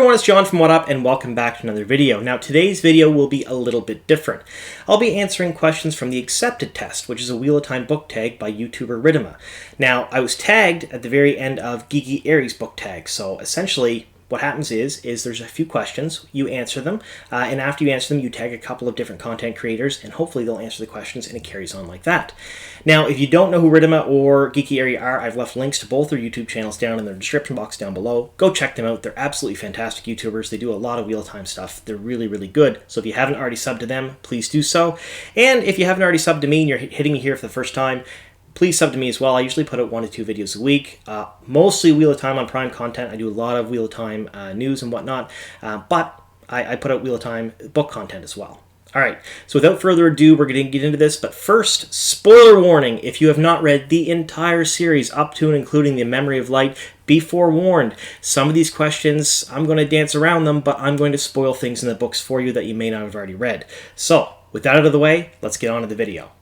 everyone, it's John from What Up, and welcome back to another video. Now, today's video will be a little bit different. I'll be answering questions from the Accepted Test, which is a Wheel of Time book tag by YouTuber Riddhamas. Now, I was tagged at the very end of Geeky Eris book tag, so essentially what happens is there's a few questions, you answer them, and after you answer them, you tag a couple of different content creators, and hopefully they'll answer the questions, and it carries on like that. Now, if you don't know who Riddhamas or Geeky Eris are, I've left links to both their YouTube channels down in the description box down below. Go check them out. They're absolutely fantastic YouTubers. They do a lot of Wheel of Time stuff. They're really, really good. So if you haven't already subbed to them, please do so. And if you haven't already subbed to me and you're hitting me here for the first time, please sub to me as well. I usually put out 1 to 2 videos a week. Mostly Wheel of Time on Prime content. I do a lot of Wheel of Time news and whatnot. But I put out Wheel of Time book content as well. Alright, so without further ado, we're going to get into this. But first, spoiler warning. If you have not read the entire series up to and including The Memory of Light, be forewarned. Some of these questions, I'm going to dance around them, but I'm going to spoil things in the books for you that you may not have already read. So, with that out of the way, let's get on to the video.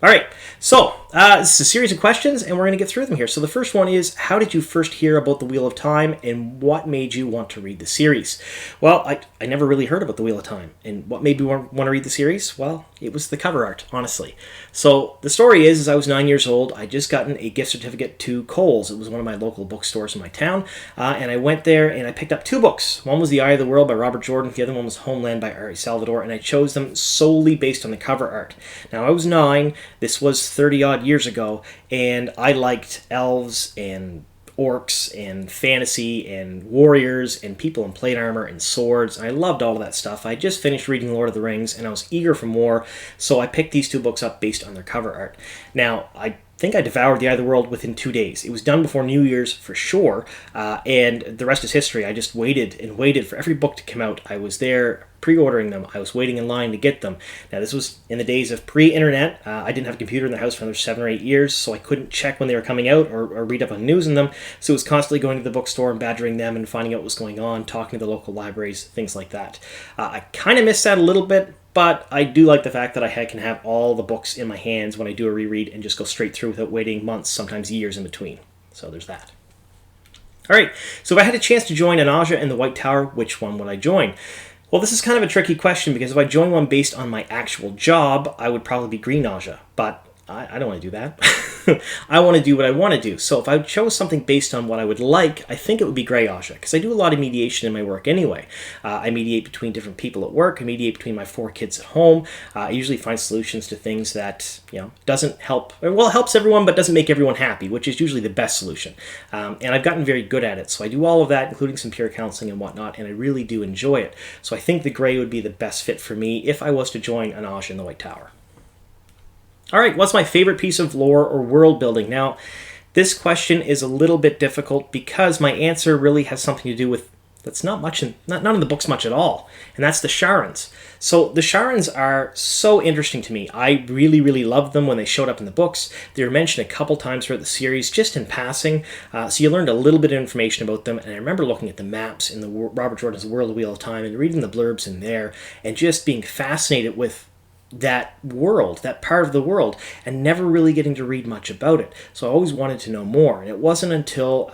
Alright, so this is a series of questions and we're going to get through them here. So the first one is, how did you first hear about the Wheel of Time and what made you want to read the series? Well, I never really heard about the Wheel of Time. And what made me want to read the series? Well, it was the cover art, honestly. So the story is I was 9 years old. I just gotten a gift certificate to Kohl's. It was one of my local bookstores in my town. And I went there and I picked up 2 books. One was The Eye of the World by Robert Jordan. The other one was Homeland by Ari Salvador. And I chose them solely based on the cover art. Now, I was 9. This was 30-odd years ago, and I liked elves and orcs and fantasy and warriors and people in plate armor and swords. And I loved all of that stuff. I just finished reading Lord of the Rings, and I was eager for more, so I picked these 2 books up based on their cover art. Now, I think I devoured The Eye of the World within 2 days. It was done before New Year's for sure, and the rest is history. I just waited and waited for every book to come out. I was there pre-ordering them. I was waiting in line to get them. Now, this was in the days of pre-internet. I didn't have a computer in the house for another 7 or 8 years, so I couldn't check when they were coming out or read up on news in them. So it was constantly going to the bookstore and badgering them and finding out what was going on, talking to the local libraries, things like that. I kind of missed that a little bit, but I do like the fact that I can have all the books in my hands when I do a reread and just go straight through without waiting months, sometimes years in between. So there's that. All right, so if I had a chance to join an AJAH in the White Tower, which one would I join? Well, this is kind of a tricky question because if I join one based on my actual job, I would probably be Green AJAH, but I don't want to do that. I want to do what I want to do. So if I chose something based on what I would like, I think it would be Grey AJAH, because I do a lot of mediation in my work anyway. I mediate between different people at work. I mediate between my 4 kids at home. I usually find solutions to things that, doesn't help, well, it helps everyone, but doesn't make everyone happy, which is usually the best solution. And I've gotten very good at it. So I do all of that, including some peer counseling and whatnot, and I really do enjoy it. So I think the Grey would be the best fit for me if I was to join an AJAH in the White Tower. Alright, what's my favorite piece of lore or world building? Now, this question is a little bit difficult because my answer really has something to do with that's not in the books much at all, and that's the Sharans. So the Sharans are so interesting to me. I really, really loved them when they showed up in the books. They were mentioned a couple times throughout the series, just in passing, so you learned a little bit of information about them, and I remember looking at the maps in the Robert Jordan's World of Wheel of Time and reading the blurbs in there, and just being fascinated with that world, that part of the world, and never really getting to read much about it. So I always wanted to know more, and it wasn't until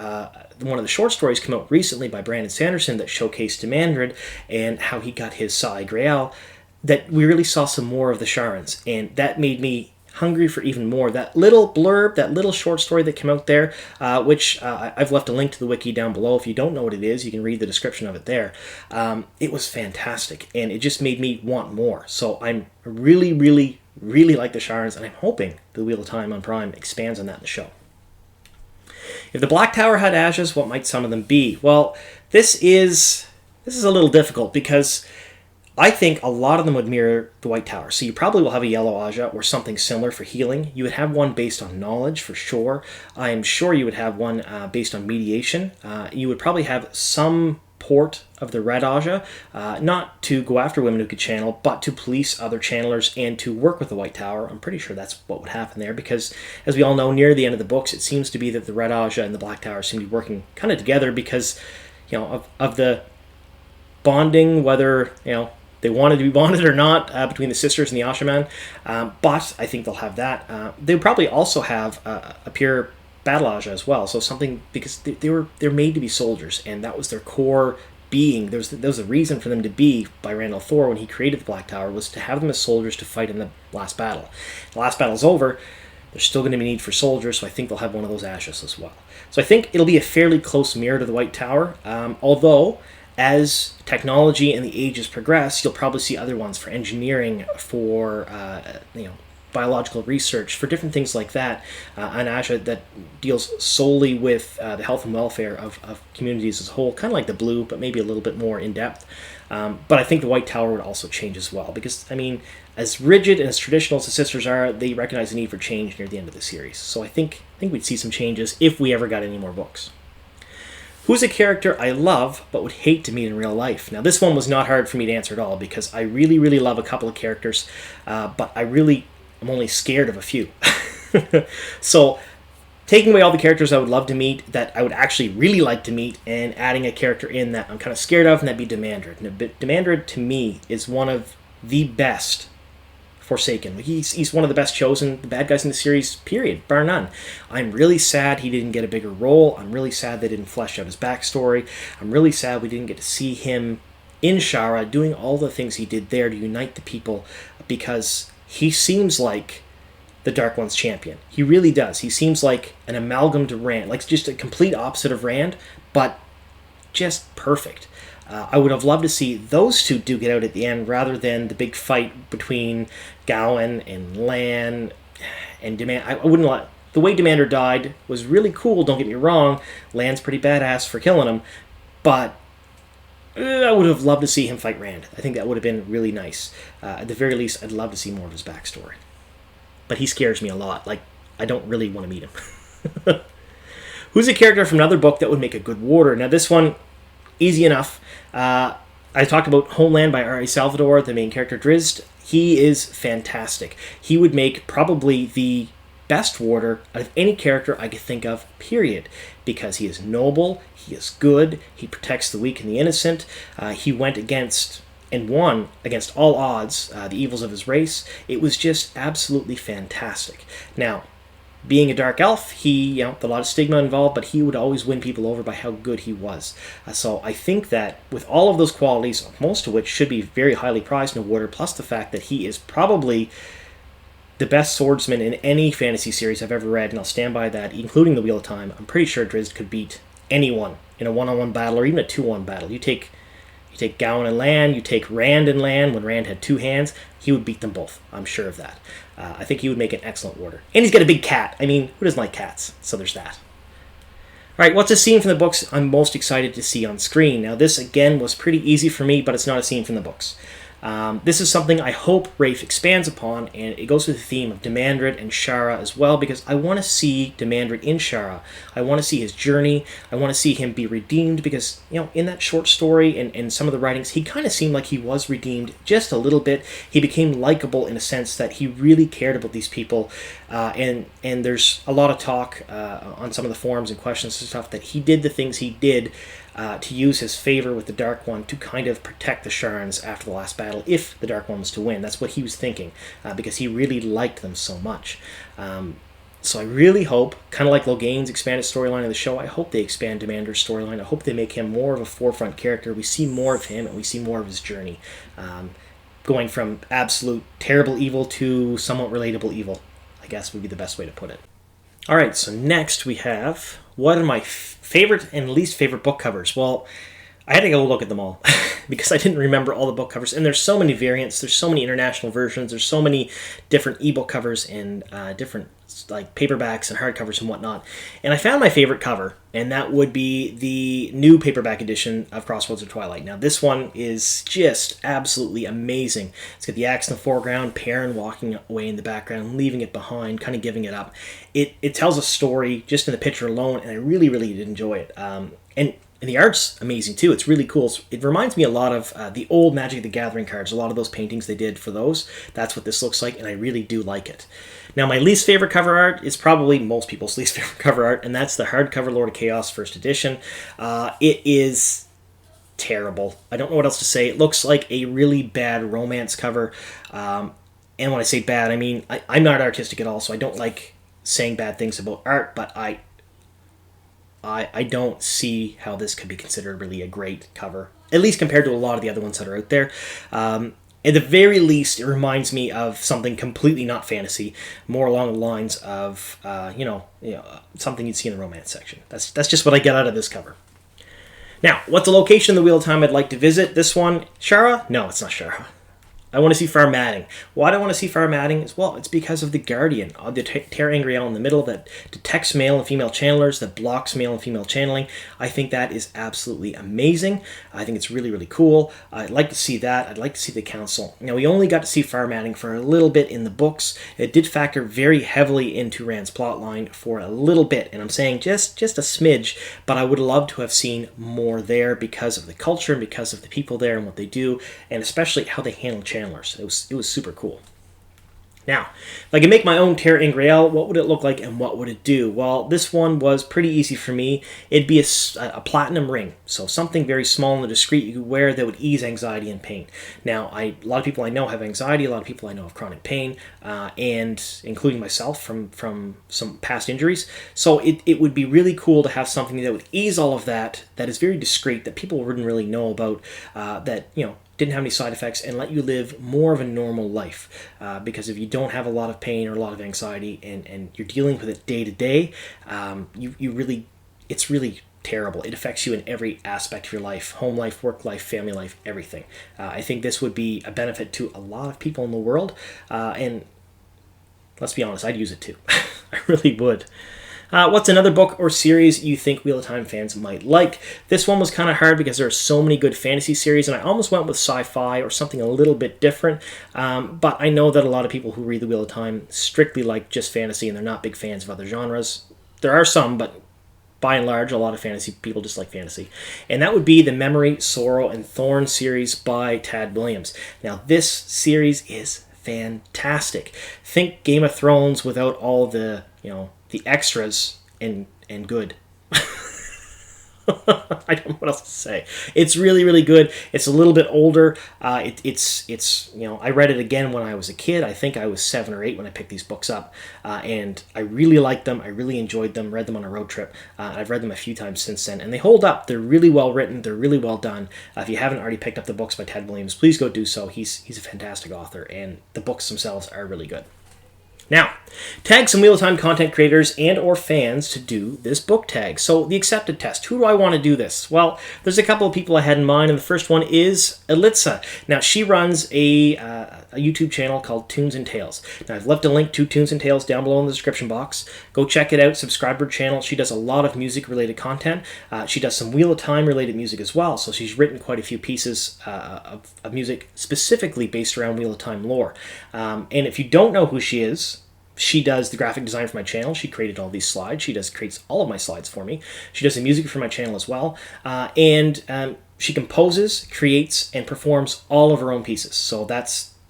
one of the short stories came out recently by Brandon Sanderson that showcased Demandred and how he got his TER'ANGREAL that we really saw some more of the Sharans, and that made me hungry for even more. That little blurb, that little short story that came out there, which I've left a link to the wiki down below. If you don't know what it is, you can read the description of it there. It was fantastic, and it just made me want more. So I'm really, really, really like the Sharans, and I'm hoping the Wheel of Time on Prime expands on that in the show. If the Black Tower had AJAHS, what might some of them be? Well, this is a little difficult because I think a lot of them would mirror the White Tower. So you probably will have a yellow AJAH or something similar for healing. You would have one based on knowledge for sure. I am sure you would have one based on mediation. You would probably have some port of the red AJAH, not to go after women who could channel, but to police other channelers and to work with the White Tower. I'm pretty sure that's what would happen there because, as we all know, near the end of the books, it seems to be that the red AJAH and the Black Tower seem to be working kind of together because, of the bonding, whether, they wanted to be bonded or not between the sisters and the Ashaman, but I think they'll have that. They'll probably also have a pure battle AJAH as well, so something, because they're made to be soldiers, and that was their core being, there was a reason for them to be by Randall Thor when he created the Black Tower, was to have them as soldiers to fight in the last battle. The last battle's over, there's still going to be need for soldiers, so I think they'll have one of those AJAHS as well. So I think it'll be a fairly close mirror to the White Tower, although as technology and the ages progress, you'll probably see other ones for engineering, for biological research, for different things like that. An AJAH that deals solely with the health and welfare of communities as a whole, kind of like the Blue, but maybe a little bit more in depth. But I think the White Tower would also change as well, because, I mean, as rigid and as traditional as the sisters are, they recognize the need for change near the end of the series. So I think we'd see some changes if we ever got any more books. Who's a character I love but would hate to meet in real life? Now, this one was not hard for me to answer at all, because I really, really love a couple of characters, but I'm only scared of a few. So, taking away all the characters I would love to meet, that I would actually really like to meet, and adding a character in that I'm kind of scared of, and that'd be Demandred. Now, Demandred, to me, is one of the best Forsaken. He's one of the best chosen, the bad guys in the series, period, bar none. I'm really sad he didn't get a bigger role. I'm really sad they didn't flesh out his backstory. I'm really sad we didn't get to see him in Shara doing all the things he did there to unite the people, because he seems like the Dark One's champion. He really does. He seems like an amalgam to Rand, like just a complete opposite of Rand, but just perfect. I would have loved to see those two duke it out at the end, rather than the big fight between Gowan and Lan and Demand. I wouldn't let the way Demander died was really cool. Don't get me wrong. Lan's pretty badass for killing him, but I would have loved to see him fight Rand. I think that would have been really nice. At the very least, I'd love to see more of his backstory. But he scares me a lot. Like, I don't really want to meet him. Who's a character from another book that would make a good warder? Now, this one, easy enough. I talked about Homeland by R.A. Salvador, the main character, Drizzt. He is fantastic. He would make probably the best warder out of any character I could think of, period. Because he is noble, he is good, he protects the weak and the innocent. He went against and won against all odds the evils of his race. It was just absolutely fantastic. Now, being a dark elf, a lot of stigma involved, but he would always win people over by how good he was. So I think that with all of those qualities, most of which should be very highly prized in a warder, plus the fact that he is probably the best swordsman in any fantasy series I've ever read, and I'll stand by that, including the Wheel of Time, I'm pretty sure Drizzt could beat anyone in a one-on-one battle, or even a 2-1 battle. You take Gowan and Lan, you take Rand and Lan when Rand had 2 hands, he would beat them both. I'm sure of that. I think he would make an excellent warder. And he's got a big cat. I mean, who doesn't like cats? So there's that. Alright, what's a scene from the books I'm most excited to see on screen? Now, this, again, was pretty easy for me, but it's not a scene from the books. This is something I hope Rafe expands upon, and it goes with the theme of Demandred and Shara as well, because I want to see Demandred in Shara. I want to see his journey. I want to see him be redeemed, because, in that short story and some of the writings, he kind of seemed like he was redeemed just a little bit. He became likable in a sense that he really cared about these people, and there's a lot of talk on some of the forums and questions and stuff that he did the things he did to use his favor with the Dark One to kind of protect the Sharans after the last battle, if the Dark One was to win. That's what he was thinking, because he really liked them so much. So I really hope, kind of like Logain's expanded storyline in the show, I hope they expand Demander's storyline. I hope they make him more of a forefront character. We see more of him, and we see more of his journey. Going from absolute terrible evil to somewhat relatable evil, I guess would be the best way to put it. Alright, so next we have, what are my favorite and least favorite book covers? Well, I had to go look at them all because I didn't remember all the book covers, and there's so many variants, there's so many international versions, there's so many different ebook covers and different like paperbacks and hardcovers and whatnot. And I found my favorite cover, and that would be the new paperback edition of Crossroads of Twilight. Now, this one is just absolutely amazing. It's got the axe in the foreground, Perrin walking away in the background, leaving it behind, kind of giving it up. It tells a story just in the picture alone, and I really, really did enjoy it. And the art's amazing, too. It's really cool. It reminds me a lot of the old Magic the Gathering cards. A lot of those paintings they did for those. That's what this looks like, and I really do like it. Now, my least favorite cover art is probably most people's least favorite cover art, and that's the hardcover Lord of Chaos First Edition. It is terrible. I don't know what else to say. It looks like a really bad romance cover. And when I say bad, I mean, I'm not artistic at all, so I don't like saying bad things about art, but I don't see how this could be considered really a great cover at least compared to a lot of the other ones that are out there. At the very least, it reminds me of something completely not fantasy, more along the lines of, something you'd see in the romance section. That's just what I get out of this cover. Now, what's the location of the Wheel of Time I'd like to visit? This one, Shara? No, it's not Shara. I want to see Far Madding. Why do I want to see Far Madding? Well, it's because of the Guardian, the TER'ANGREAL in the middle that detects male and female channelers, that blocks male and female channeling. I think that is absolutely amazing. I think it's really, really cool. I'd like to see that. I'd like to see the Council. Now, we only got to see Far Madding for a little bit in the books. It did factor very heavily into Rand's plotline for a little bit, and I'm saying just a smidge, but I would love to have seen more there because of the culture and because of the people there and what they do, and especially how they handle channelers. It was super cool. Now, if I could make my own TER'ANGREAL, what would it look like and what would it do? Well, this one was pretty easy for me. It'd be a platinum ring, so something very small and discreet you could wear that would ease anxiety and pain. Now, a lot of people I know have anxiety, a lot of people I know have chronic pain, and including myself from some past injuries. So it would be really cool to have something that would ease all of that is very discreet, that people wouldn't really know about, didn't have any side effects, and let you live more of a normal life. Because if you don't have a lot of pain or a lot of anxiety and you're dealing with it day to day, it's really terrible. It affects you in every aspect of your life: home life, work life, family life, everything. I think this would be a benefit to a lot of people in the world, and let's be honest, I'd use it too. I really would. What's another book or series you think Wheel of Time fans might like? This one was kind of hard because there are so many good fantasy series, and I almost went with sci-fi or something a little bit different. But I know that a lot of people who read the Wheel of Time strictly like just fantasy, and they're not big fans of other genres. There are some, but by and large, a lot of fantasy people just like fantasy. And that would be the Memory, Sorrow, and Thorn series by Tad Williams. Now, this series is fantastic. Think Game of Thrones without all the extras and good. I don't know what else to say. It's really, really good. It's a little bit older. It's I read it again when I was a kid. I think I was 7 or 8 when I picked these books up, and I really liked them. I really enjoyed them. Read them on a road trip. I've read them a few times since then, and they hold up. They're really well written. They're really well done. If you haven't already picked up the books by Tad Williams, please go do so. He's a fantastic author, and the books themselves are really good. Now, tag some Wheel of Time content creators and or fans to do this book tag. So the accepted test. Who do I want to do this? Well, there's a couple of people I had in mind, and the first one is Elitsa. Now, she runs a YouTube channel called Tunes and Tales. Now, I've left a link to Tunes and Tales down below in the description box. Go check it out. Subscribe to her channel. She does a lot of music-related content. She does some Wheel of Time-related music as well, so she's written quite a few pieces of music specifically based around Wheel of Time lore. And if you don't know who she is, she does the graphic design for my channel. She created all these slides. She creates all of my slides for me. She does the music for my channel as well. And she composes, creates, and performs all of her own pieces. So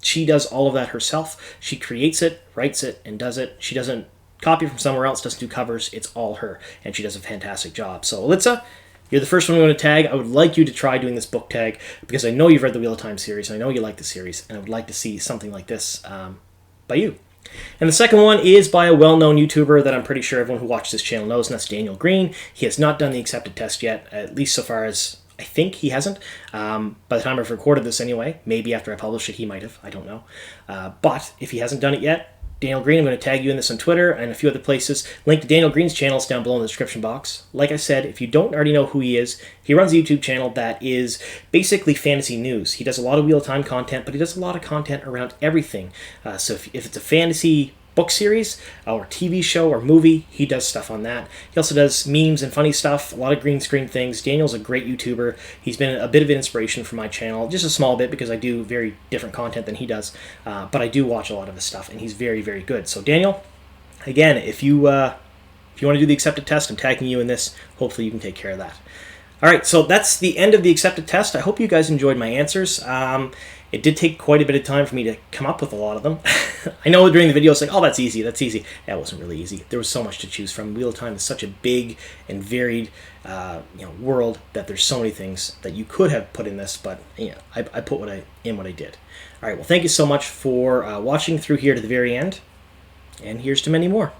she does all of that herself. She creates it, writes it, and does it. She doesn't copy from somewhere else, doesn't do covers. It's all her, and she does a fantastic job. So, Elitsa, you're the first one I'm going to tag. I would like you to try doing this book tag because I know you've read the Wheel of Time series. I know you like the series, and I would like to see something like this by you. And the second one is by a well-known YouTuber that I'm pretty sure everyone who watches this channel knows, and that's Daniel Green. He has not done the accepted test yet, at least so far as I think he hasn't. By the time I've recorded this anyway, maybe after I publish it he might have, I don't know. But if he hasn't done it yet, Daniel Green, I'm going to tag you in this on Twitter and a few other places. Link to Daniel Green's channel is down below in the description box. Like I said, if you don't already know who he is, he runs a YouTube channel that is basically fantasy news. He does a lot of Wheel of Time content, but he does a lot of content around everything. So if it's a fantasy book series or TV show or movie, he does stuff on that. He also does memes and funny stuff, a lot of green screen things. Daniel's a great YouTuber. He's been a bit of an inspiration for my channel, just a small bit because I do very different content than he does, but I do watch a lot of his stuff, and he's very, very good. So Daniel, again, if you want to do the accepted test, I'm tagging you in this. Hopefully you can take care of that. All right, so that's the end of the accepted test. I hope you guys enjoyed my answers. It did take quite a bit of time for me to come up with a lot of them. I know during the video it's like, oh, that's easy, that's easy. That wasn't really easy. There was so much to choose from. Wheel of Time is such a big and varied world that there's so many things that you could have put in this, but I put what I did. All right, well, thank you so much for watching through here to the very end, and here's to many more.